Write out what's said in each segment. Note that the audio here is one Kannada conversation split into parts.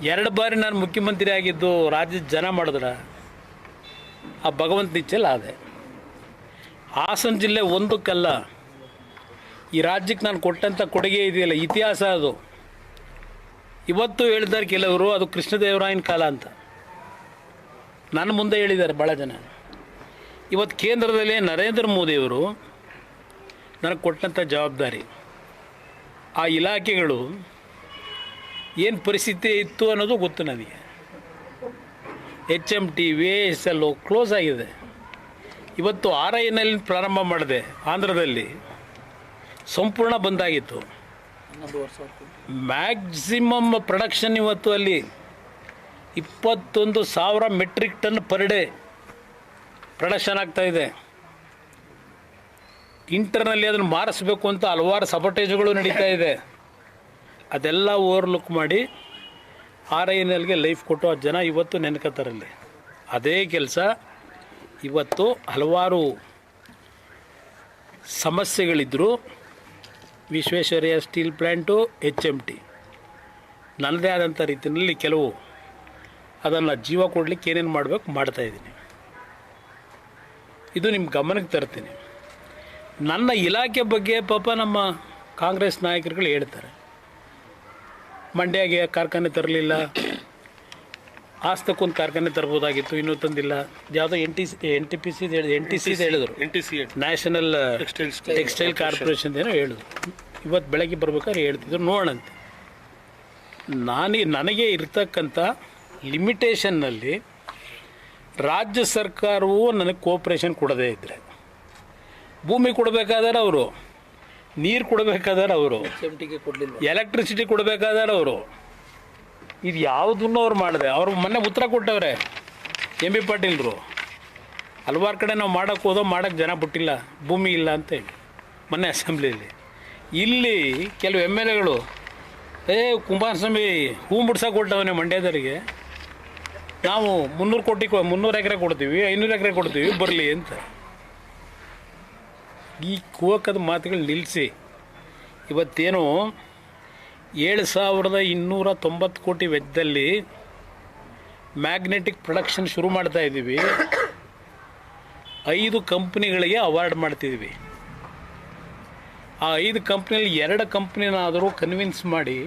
2 ಬಾರಿ ನಾನು ಮುಖ್ಯಮಂತ್ರಿ ಆಗಿದ್ದು ರಾಜ್ಯದ ಜನ ಮಾಡಿದ್ರೆ ಆ ಭಗವಂತ ನಿಚ್ಚಲ್ಲ ಅದೇ. ಹಾಸನ ಜಿಲ್ಲೆ ಒಂದಕ್ಕಲ್ಲ, ಈ ರಾಜ್ಯಕ್ಕೆ ನಾನು ಕೊಟ್ಟಂಥ ಕೊಡುಗೆ ಇದೆಯಲ್ಲ, ಇತಿಹಾಸ ಅದು. ಇವತ್ತು ಹೇಳಿದ್ದಾರೆ ಕೆಲವರು ಅದು ಕೃಷ್ಣದೇವರಾಯನ ಕಾಲ ಅಂತ, ನನ್ನ ಮುಂದೆ ಹೇಳಿದ್ದಾರೆ ಭಾಳ ಜನ. ಇವತ್ತು ಕೇಂದ್ರದಲ್ಲಿ ನರೇಂದ್ರ ಮೋದಿಯವರು ನನಗೆ ಕೊಟ್ಟಂಥ ಜವಾಬ್ದಾರಿ, ಆ ಇಲಾಖೆಗಳು ಏನು ಪರಿಸ್ಥಿತಿ ಇತ್ತು ಅನ್ನೋದು ಗೊತ್ತು ನನಗೆ. HMT, VSL ಕ್ಲೋಸ್ ಆಗಿದೆ. ಇವತ್ತು RINL ಪ್ರಾರಂಭ ಮಾಡಿದೆ, ಆಂಧ್ರದಲ್ಲಿ ಸಂಪೂರ್ಣ ಬಂದಾಗಿತ್ತು. ಮ್ಯಾಕ್ಸಿಮಮ್ ಪ್ರೊಡಕ್ಷನ್ ಇವತ್ತು ಅಲ್ಲಿ 21,000 metric ton per day production ಆಗ್ತಾಯಿದೆ. ಇಂಟರ್ನಲ್ಲಿ ಅದನ್ನು ಮಾರಿಸ್ಬೇಕು ಅಂತ ಹಲವಾರು ಸಬಟೇಜ್ಗಳು ನಡೀತಾ ಇದೆ. ಅದೆಲ್ಲ ಓವರ್ಲುಕ್ ಮಾಡಿ RINLಗೆ ಲೈಫ್ ಕೊಟ್ಟು ಆ ಜನ ಇವತ್ತು ನೆನ್ಕೋತಾರಲ್ಲಿ. ಅದೇ ಕೆಲಸ ಇವತ್ತು ಹಲವಾರು ಸಮಸ್ಯೆಗಳಿದ್ದರೂ ವಿಶ್ವೇಶ್ವರಯ್ಯ ಸ್ಟೀಲ್ ಪ್ಲ್ಯಾಂಟು, HMT ನನ್ನದೇ ಆದಂಥ ರೀತಿಯಲ್ಲಿ ಕೆಲವು ಅದನ್ನು ಜೀವ ಕೊಡಲಿಕ್ಕೆ ಏನೇನು ಮಾಡಬೇಕು ಮಾಡ್ತಾಯಿದ್ದೀನಿ. ಇದು ನಿಮ್ಮ ಗಮನಕ್ಕೆ ತರ್ತೀನಿ. ನನ್ನ ಇಲಾಖೆ ಬಗ್ಗೆ ಪಾಪ ನಮ್ಮ ಕಾಂಗ್ರೆಸ್ ನಾಯಕರುಗಳು ಹೇಳ್ತಾರೆ, ಮಂಡ್ಯಗೆ ಕಾರ್ಖಾನೆ ತರಲಿಲ್ಲ, ಆಸ್ತಕ್ಕೊಂದು ಕಾರ್ಖಾನೆ ತರ್ಬೋದಾಗಿತ್ತು, ಇನ್ನೂ ತಂದಿಲ್ಲ. ಯಾವುದೋ NTPC ಹೇಳಿದ್ರು, ನ್ಯಾಷನಲ್ ಟೆಕ್ಸ್ಟೈಲ್ ಕಾರ್ಪೊರೇಷನ್ ಏನೋ ಹೇಳಿದ್ರು. ಇವತ್ತು ಬೆಳಗ್ಗೆ ಬರ್ಬೇಕಾದ್ರೆ ಹೇಳ್ತಿದ್ರು, ನೋಡಂತೆ. ನನಗೆ ಇರ್ತಕ್ಕಂಥ ಲಿಮಿಟೇಷನ್ನಲ್ಲಿ ರಾಜ್ಯ ಸರ್ಕಾರವು ನನಗೆ ಕೋಆಪ್ರೇಷನ್ ಕೊಡದೇ ಇದ್ದರೆ, ಭೂಮಿ ಕೊಡಬೇಕಾದ್ರೆ ಅವರು, ನೀರು ಕೊಡಬೇಕಾದ್ರೆ ಅವರು, ಎಲೆಕ್ಟ್ರಿಸಿಟಿ ಕೊಡಬೇಕಾದ್ರೆ ಅವರು, ಇದು ಯಾವುದನ್ನು ಅವ್ರು ಮಾಡಿದೆ. ಅವ್ರು ಮೊನ್ನೆ ಉತ್ತರ ಕೊಟ್ಟವ್ರೆ MB ಪಾಟೀಲ್ರು. ಹಲವಾರು ಕಡೆ ನಾವು ಮಾಡೋಕ್ಕೆ ಹೋದೋ ಮಾಡೋಕ್ಕೆ ಜನ ಬಿಟ್ಟಿಲ್ಲ, ಭೂಮಿ ಇಲ್ಲ ಅಂತೇಳಿ ಮೊನ್ನೆ ಅಸೆಂಬ್ಲಿಯಲ್ಲಿ. ಇಲ್ಲಿ ಕೆಲವು MLAಗಳು ಕುಮಾರಸ್ವಾಮಿ ಹೂ ಬಿಡ್ಸೋಕೆ ಕೊಟ್ಟವನೇ ಮಂಡ್ಯದವರಿಗೆ, ನಾವು 300 ಎಕರೆ ಕೊಡ್ತೀವಿ, 500 ಎಕರೆ ಕೊಡ್ತೀವಿ, ಬರಲಿ ಅಂತ. ಈ ಕೂವಕದ ಮಾತುಗಳು ನಿಲ್ಲಿಸಿ ಇವತ್ತೇನು 7,290 ಕೋಟಿ ವೆಚ್ಚದಲ್ಲಿ ಮ್ಯಾಗ್ನೆಟಿಕ್ ಪ್ರೊಡಕ್ಷನ್ ಶುರು ಮಾಡ್ತಾ ಇದ್ದೀವಿ. 5 ಕಂಪ್ನಿಗಳಿಗೆ ಅವಾರ್ಡ್ ಮಾಡ್ತಿದ್ದೀವಿ. ಆ 5 ಕಂಪ್ನಿಯಲ್ಲಿ 2 ಕಂಪ್ನಿನಾದರೂ ಕನ್ವಿನ್ಸ್ ಮಾಡಿ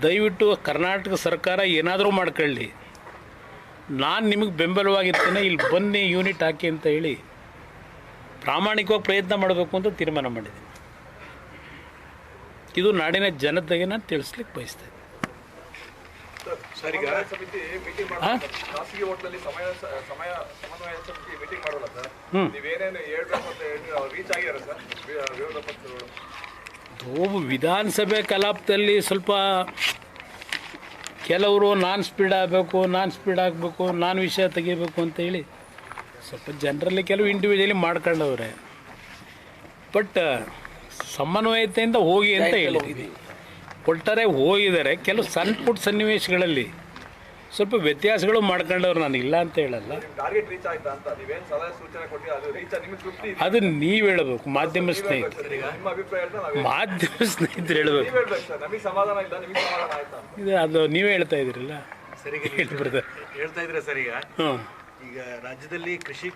ದಯವಿಟ್ಟು ಕರ್ನಾಟಕ ಸರ್ಕಾರ ಏನಾದರೂ ಮಾಡ್ಕೊಳ್ಳಿ, ನಾನು ನಿಮಗೆ ಬೆಂಬಲವಾಗಿರ್ತೇನೆ, ಇಲ್ಲಿ ಬನ್ನಿ ಯೂನಿಟ್ ಹಾಕಿ ಅಂತ ಹೇಳಿ ಪ್ರಾಮಾಣಿಕವಾಗಿ ಪ್ರಯತ್ನ ಮಾಡಬೇಕು ಅಂತ ತೀರ್ಮಾನ ಮಾಡಿದ್ದೀನಿ. ಇದು ನಾಡಿನ ಜನತೆಗೆ ನಾನು ತಿಳಿಸ್ಲಿಕ್ಕೆ ಬಯಸ್ತೇನೆ. ವಿಧಾನಸಭೆ ಕಲಾಪದಲ್ಲಿ ಸ್ವಲ್ಪ ಕೆಲವರು ನಾನ್ ಸ್ಪೀಡ್ ಆಗಬೇಕು, ನಾನು ವಿಷಯ ತೆಗಿಬೇಕು ಅಂತ ಹೇಳಿ ಸ್ವಲ್ಪ ಜನರಲ್ಲಿ ಕೆಲವು ಇಂಡಿವಿಜುವಲಿ ಮಾಡ್ಕೊಂಡವ್ರೆ. ಬಟ್ ಸಮನ್ವಯತೆಯಿಂದ ಹೋಗಿ ಅಂತ ಹೇಳಿದ್ದೀವಿ. ಒಟ್ಟಾರೆ ಹೋಗಿದ್ದಾರೆ. ಕೆಲವು ಸಣ್ಣ ಪುಟ್ಟ ಸನ್ನಿವೇಶಗಳಲ್ಲಿ ಸ್ವಲ್ಪ ವ್ಯತ್ಯಾಸಗಳು ಮಾಡ್ಕೊಂಡವ್ರು, ನಾನು ಇಲ್ಲ ಅಂತ ಹೇಳಲ್ಲ. ಅದು ನೀವು ಹೇಳಬೇಕು, ಮಾಧ್ಯಮ ಸ್ನೇಹಿತರು ಹೇಳಬೇಕು. ಇದು ಅದು ನೀವೇ ಹೇಳ್ತಾ ಇದ್ದೀರಲ್ಲ, ಹೇಳ್ತಾ ಇದ್ರೆ ಸರ್. ಈಗ ರಾಜ್ಯದಲ್ಲಿ ಕೃಷಿ